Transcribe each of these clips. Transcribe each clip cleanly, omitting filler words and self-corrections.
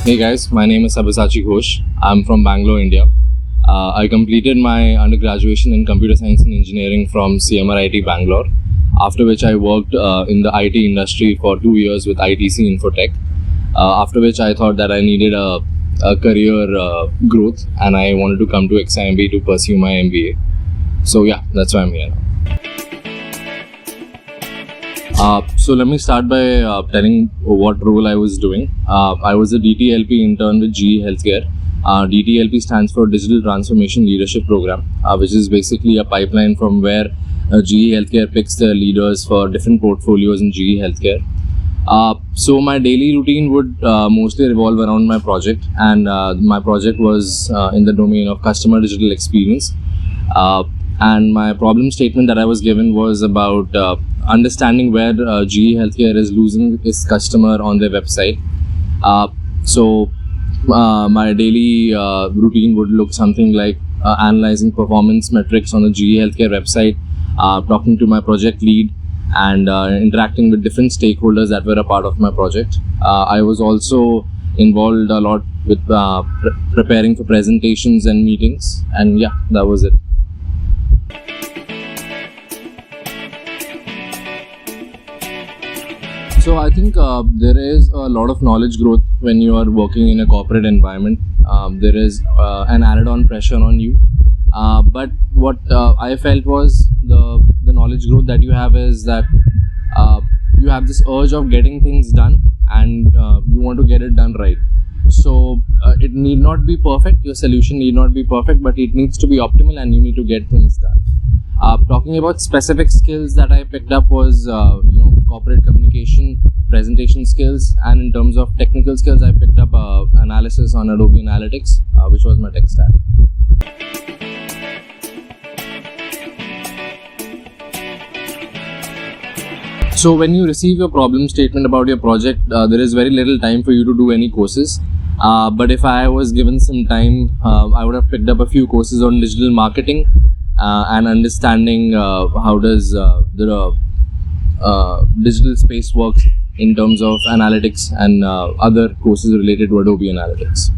Hey guys, my name is Sabyasachi Ghosh. I'm from Bangalore, India. I completed my undergraduate in Computer Science and Engineering from CMRIT Bangalore, after which I worked in the IT industry for 2 years with ITC Infotech, after which I thought that I needed a career growth and I wanted to come to XIMB to pursue my MBA. So yeah, that's why I'm here now. So let me start by telling what role I was doing. I was a DTLP intern with GE Healthcare. DTLP stands for Digital Transformation Leadership Program, which is basically a pipeline from where GE Healthcare picks their leaders for different portfolios in GE Healthcare. So my daily routine would mostly revolve around my project, and my project was in the domain of customer digital experience. And my problem statement that I was given was about understanding where GE Healthcare is losing its customer on their website. So my daily routine would look something like analyzing performance metrics on the GE Healthcare website, talking to my project lead, and interacting with different stakeholders that were a part of my project. I was also involved a lot with preparing for presentations and meetings, and yeah, that was it. So I think there is a lot of knowledge growth when you are working in a corporate environment. There is an added-on pressure on you. But what I felt was the knowledge growth that you have is that you have this urge of getting things done, and you want to get it done right. So it need not be perfect, your solution need not be perfect, but it needs to be optimal and you need to get things done. Talking about specific skills that I picked up was corporate communication, presentation skills, and in terms of technical skills I picked up analysis on Adobe Analytics, which was my tech stack. So when you receive your problem statement about your project, there is very little time for you to do any courses. But if I was given some time, I would have picked up a few courses on digital marketing and understanding how does the digital space works in terms of analytics and other courses related to Adobe Analytics.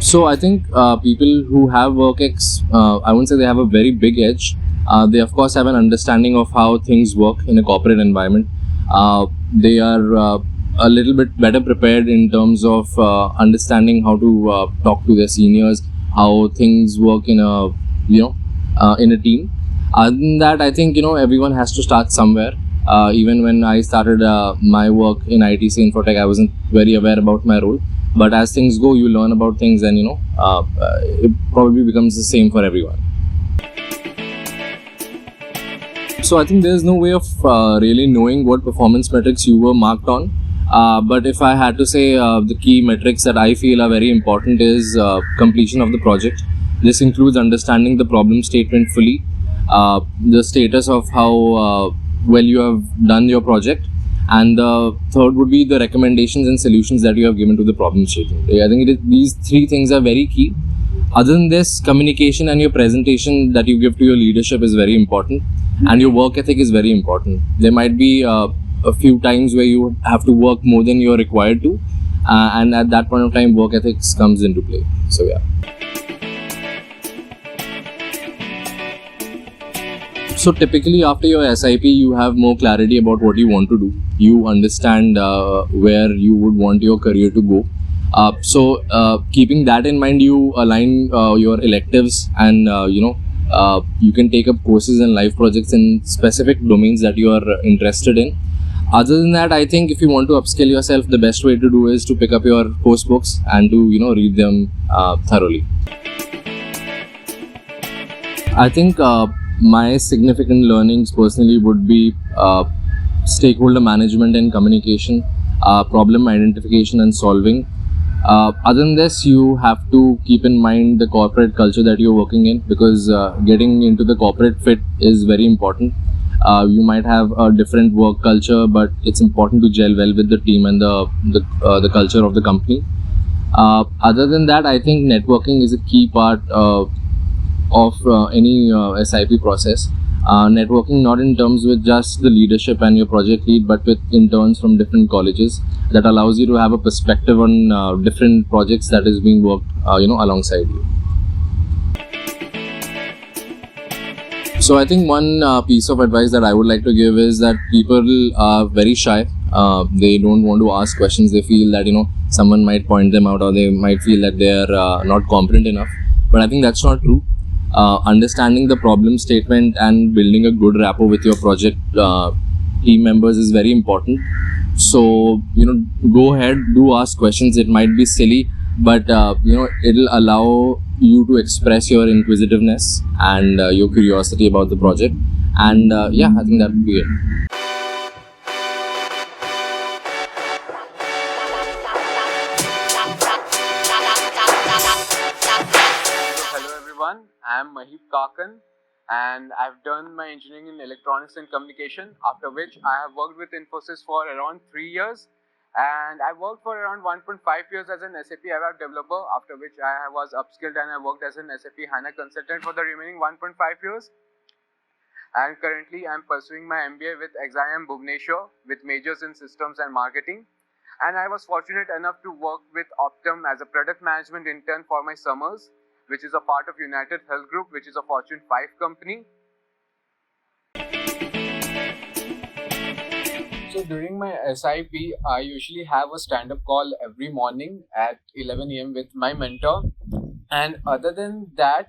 So I think people who have WorkX, I wouldn't say they have a very big edge. They of course have an understanding of how things work in a corporate environment. They are a little bit better prepared in terms of understanding how to talk to their seniors, how things work in a in a team. Other than that, I think everyone has to start somewhere. Even when I started my work in ITC Infotech, I wasn't very aware about my role. But as things go, you learn about things, and it probably becomes the same for everyone. So I think there's no way of really knowing what performance metrics you were marked on. But if I had to say the key metrics that I feel are very important is completion of the project. This includes understanding the problem statement fully, the status of how well you have done your project, and the third would be the recommendations and solutions that you have given to the problem statement. I think these three things are very key. Other than this, communication and your presentation that you give to your leadership is very important, and your work ethic is very important. There might be a few times where you have to work more than you're required to, and at that point of time, work ethics comes into play. So yeah. So typically after your SIP, you have more clarity about what you want to do. You understand where you would want your career to go. So keeping that in mind, you align your electives, and you can take up courses and live projects in specific domains that you are interested in. Other than that, I think if you want to upskill yourself, the best way to do is to pick up your course books and to read them thoroughly. I think my significant learnings personally would be stakeholder management and communication, problem identification and solving. Other than this, you have to keep in mind the corporate culture that you're working in, because getting into the corporate fit is very important. You might have a different work culture, but it's important to gel well with the team and the culture of the company. Other than that, I think networking is a key part of any SIP process. Networking not in terms with just the leadership and your project lead, but with interns from different colleges. That allows you to have a perspective on different projects that is being worked, alongside you. So I think one piece of advice that I would like to give is that people are very shy. They don't want to ask questions. They feel that someone might point them out, or they might feel that they are not competent enough. But I think that's not true. Understanding the problem statement and building a good rapport with your project team members is very important. So go ahead, do ask questions. It might be silly, but it'll allow you to express your inquisitiveness and your curiosity about the project. And I think that would be it. Hello everyone, I am Mahip Kakan and I've done my engineering in electronics and communication, after which I have worked with Infosys for around 3 years, and I worked for around 1.5 years as an SAP ABAP developer, after which I was upskilled and I worked as an SAP HANA consultant for the remaining 1.5 years. And currently I am pursuing my MBA with XIM Bhubaneswar with majors in systems and marketing. And I was fortunate enough to work with Optum as a product management intern for my summers, which is a part of United Health Group, which is a Fortune 5 company. So during my SIP, I usually have a stand-up call every morning at 11 a.m. with my mentor. And other than that,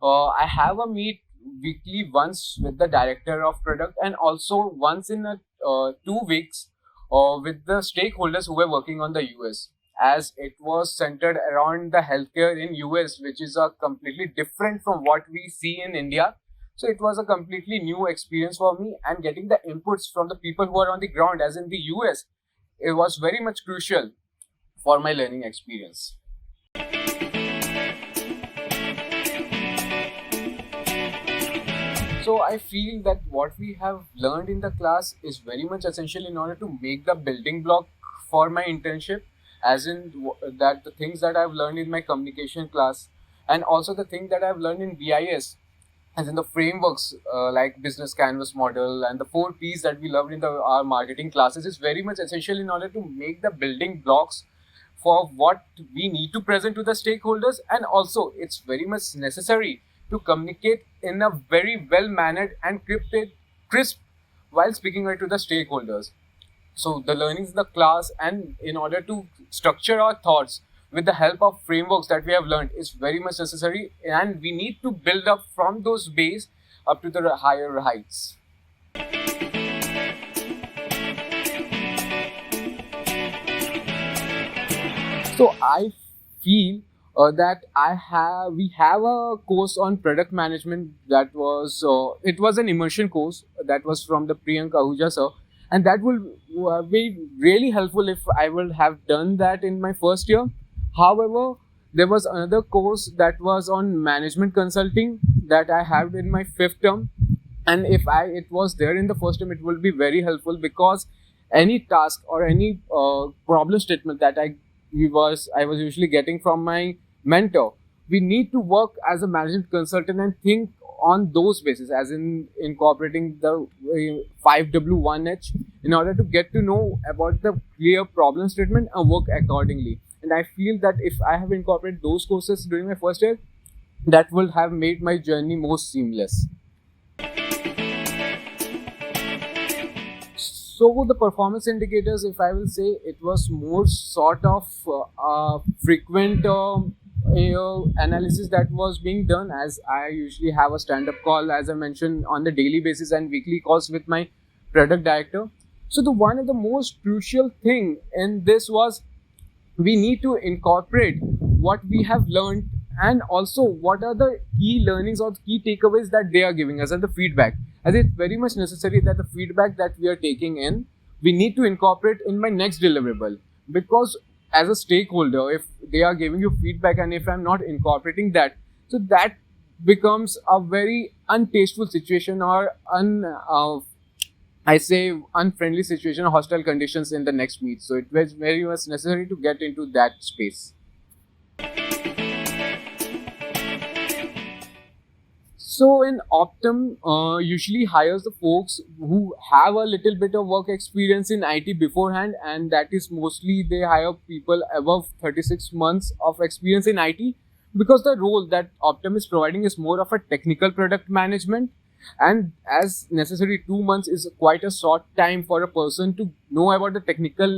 I have a meet weekly once with the director of product, and also once in 2 weeks with the stakeholders who were working on the US, as it was centered around the healthcare in US, which is a completely different from what we see in India. So it was a completely new experience for me, and getting the inputs from the people who are on the ground, as in the US, it was very much crucial for my learning experience. So I feel that what we have learned in the class is very much essential in order to make the building block for my internship, as in that the things that I've learned in my communication class, and also the thing that I've learned in BIS, as in the frameworks like business canvas model and the 4 P's that we learned in our marketing classes, is very much essential in order to make the building blocks for what we need to present to the stakeholders. And also it's very much necessary to communicate in a very well mannered and crisp while speaking to the stakeholders. So the learnings in the class, and in order to structure our thoughts with the help of frameworks that we have learned, is very much necessary, and we need to build up from those base up to the higher heights. So I feel that we have a course on product management that was it was an immersion course that was from the Priyanka Ahuja sir, and that will be really helpful if I would have done that in my first year. However, there was another course that was on management consulting that I had in my 5th term, and if it was there in the first term, it will be very helpful, because any task or any problem statement that I was usually getting from my mentor, we need to work as a management consultant and think on those bases, as in incorporating the 5W1H, in order to get to know about the clear problem statement and work accordingly. And I feel that if I have incorporated those courses during my first year, that will have made my journey more seamless. So the performance indicators, if I will say, it was more sort of frequent analysis that was being done, as I usually have a stand-up call, as I mentioned, on the daily basis, and weekly calls with my product director. So the one of the most crucial thing in this was, we need to incorporate what we have learned, and also what are the key learnings or key takeaways that they are giving us, and the feedback, as it's very much necessary that the feedback that we are taking in, we need to incorporate in my next deliverable. Because as a stakeholder, if they are giving you feedback and if I'm not incorporating that, so that becomes a very untasteful situation, or unfriendly situation or hostile conditions in the next meet. So it was very much necessary to get into that space. So in Optum, usually hires the folks who have a little bit of work experience in IT beforehand, and that is mostly they hire people above 36 months of experience in IT, because the role that Optum is providing is more of a technical product management, and as necessary, 2 months is quite a short time for a person to know about the technical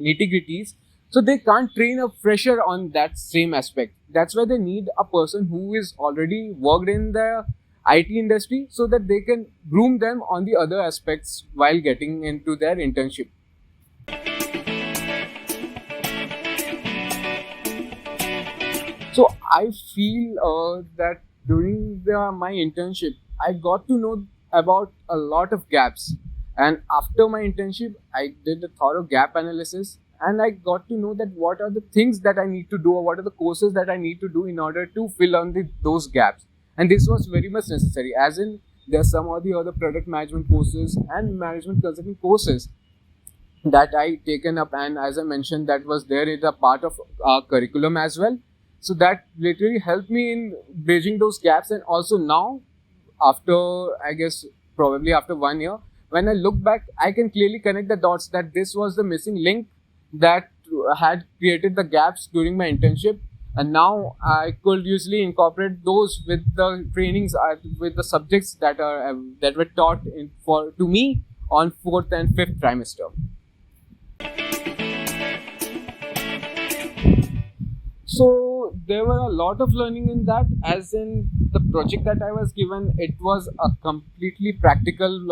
nitty gritties. So they can't train a fresher on that same aspect. That's why they need a person who is already worked in the IT industry, so that they can groom them on the other aspects while getting into their internship. So I feel that during my internship, I got to know about a lot of gaps. And after my internship, I did a thorough gap analysis, and I got to know that what are the things that I need to do, or what are the courses that I need to do in order to fill on those gaps. And this was very much necessary, as in there's some of the other product management courses and management consulting courses that I taken up, and as I mentioned, that was there in a part of our curriculum as well. So that literally helped me in bridging those gaps. And also now, after, I guess, probably after 1 year, when I look back, I can clearly connect the dots that this was the missing link that had created the gaps during my internship. And now I could usually incorporate those with the trainings, with the subjects that were taught to me on fourth and fifth trimester. So there were a lot of learning in that, as in the project that I was given, it was a completely practical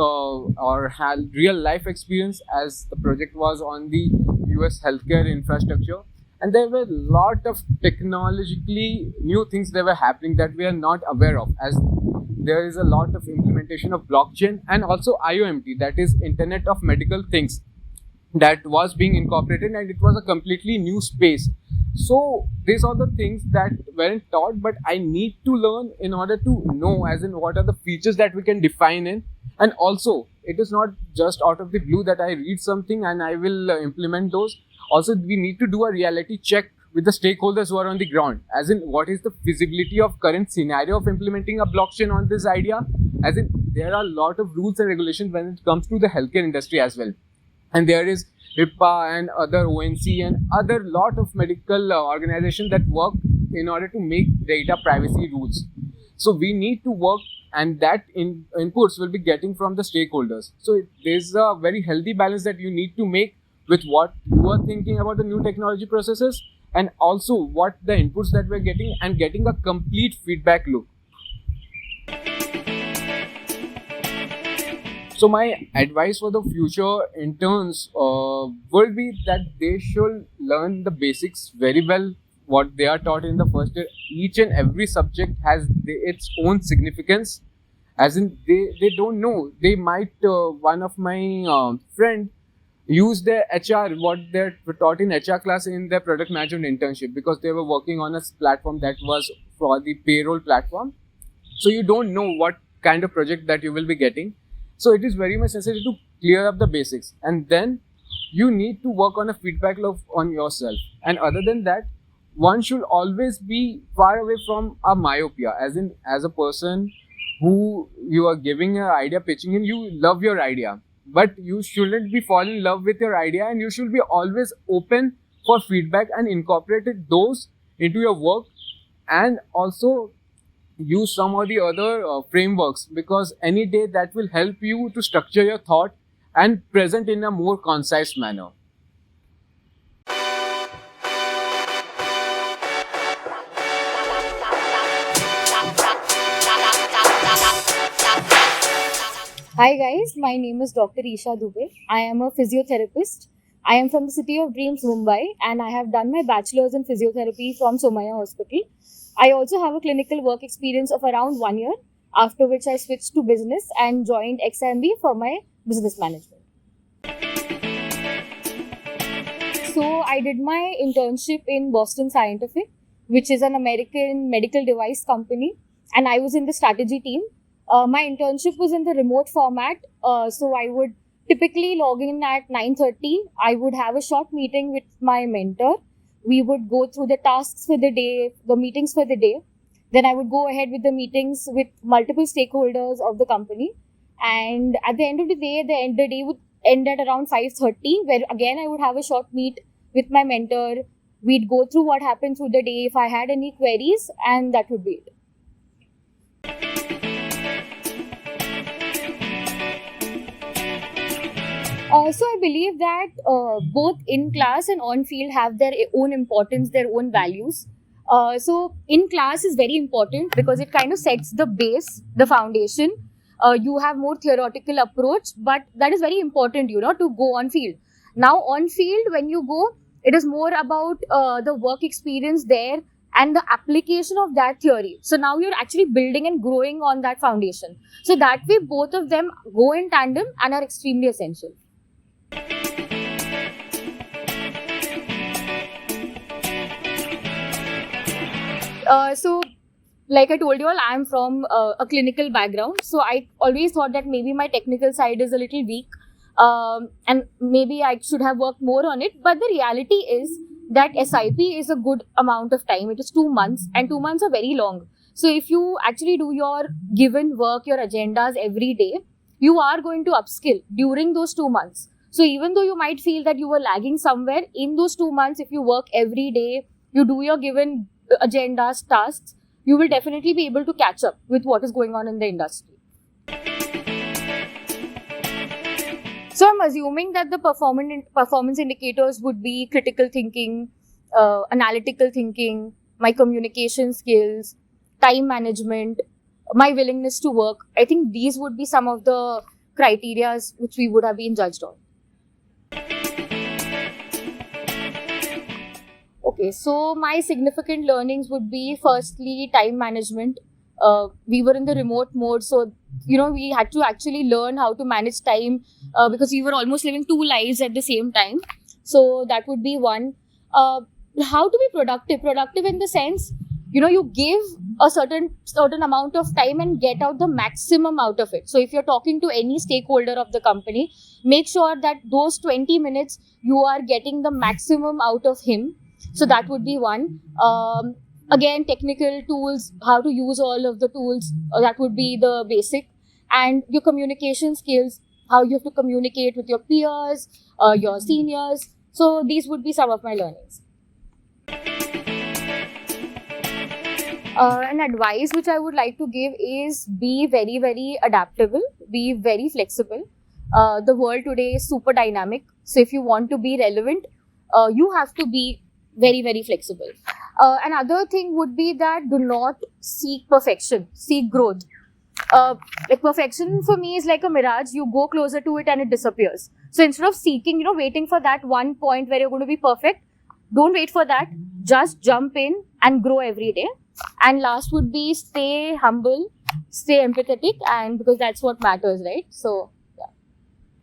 or real life experience, as the project was on the US healthcare infrastructure. And there were a lot of technologically new things that were happening that we are not aware of, as there is a lot of implementation of blockchain and also IoMT, that is Internet of Medical Things, that was being incorporated, and it was a completely new space. So these are the things that weren't taught, but I need to learn in order to know, as in what are the features that we can define in. And also, it is not just out of the blue that I read something and I will implement those. Also, we need to do a reality check with the stakeholders who are on the ground, as in what is the feasibility of current scenario of implementing a blockchain on this idea, as in there are a lot of rules and regulations when it comes to the healthcare industry as well. And there is HIPAA and other ONC and other lot of medical organizations that work in order to make data privacy rules. So we need to work, and that inputs will be getting from the stakeholders. So there's a very healthy balance that you need to make with what you are thinking about the new technology processes, and also what the inputs that we're getting, and getting a complete feedback loop. So my advice for the future interns would be that they should learn the basics very well, what they are taught in the first year. Each and every subject has its own significance, as in they don't know. They might, one of my friend use their HR, what they're taught in HR class in their product management internship, because they were working on a platform that was for the payroll platform. So you don't know what kind of project that you will be getting. So it is very much necessary to clear up the basics, and then you need to work on a feedback loop on yourself. And other than that, one should always be far away from a myopia, as in as a person who you are giving an idea, pitching in, you love your idea, but you shouldn't be fall in love with your idea, and you should be always open for feedback and incorporate those into your work. And also use some of the other frameworks, because any day that will help you to structure your thought and present in a more concise manner. Hi guys, my name is Dr. Isha Dube. I am a physiotherapist. I am from the city of dreams, Mumbai, and I have done my bachelor's in physiotherapy from Somaya Hospital. I also have a clinical work experience of around 1 year, after which I switched to business and joined XMB for my business management. So I did my internship in Boston Scientific, which is an American medical device company, and I was in the strategy team. My internship was in the remote format, so I would typically log in at 9:30. I would have a short meeting with my mentor. We would go through the tasks for the day, the meetings for the day. Then I would go ahead with the meetings with multiple stakeholders of the company. And at the end of the day, the day would end at around 5:30, where again I would have a short meet with my mentor. We'd go through what happened through the day, if I had any queries, and that would be it. So I believe that both in class and on field have their own importance, their own values. So in class is very important because it kind of sets the base, the foundation. You have more theoretical approach, but that is very important, to go on field. Now on field, when you go, it is more about the work experience there and the application of that theory. So now you're actually building and growing on that foundation. So that way, both of them go in tandem and are extremely essential. So, like I told you all, I'm from a clinical background. So I always thought that maybe my technical side is a little weak, and maybe I should have worked more on it. But the reality is that SIP is a good amount of time. It is 2 months, and 2 months are very long. So if you actually do your given work, your agendas every day, you are going to upskill during those 2 months. So even though you might feel that you were lagging somewhere, in those 2 months, if you work every day, you do your given agendas, tasks, you will definitely be able to catch up with what is going on in the industry. So I'm assuming that the performance indicators would be critical thinking, analytical thinking, my communication skills, time management, my willingness to work. I think these would be some of the criteria which we would have been judged on. Okay, so my significant learnings would be firstly time management. We were in the remote mode, so we had to actually learn how to manage time because we were almost living 2 lives at the same time. So that would be one. How to be productive? Productive in the sense, you give a certain amount of time and get out the maximum out of it. So if you're talking to any stakeholder of the company, make sure that those 20 minutes you are getting the maximum out of him. So that would be one. Again, technical tools, how to use all of the tools, that would be the basic. And your communication skills, how you have to communicate with your peers, your seniors. So these would be some of my learnings. An advice which I would like to give is be very, very adaptable, be very flexible. The world today is super dynamic. So if you want to be relevant, you have to be very, very flexible. Another thing would be that do not seek perfection, seek growth. Like perfection for me is like a mirage. You go closer to it and it disappears. So instead of seeking, waiting for that one point where you're going to be perfect, don't wait for that. Just jump in and grow every day. And last would be stay humble, stay empathetic, and because that's what matters, right? So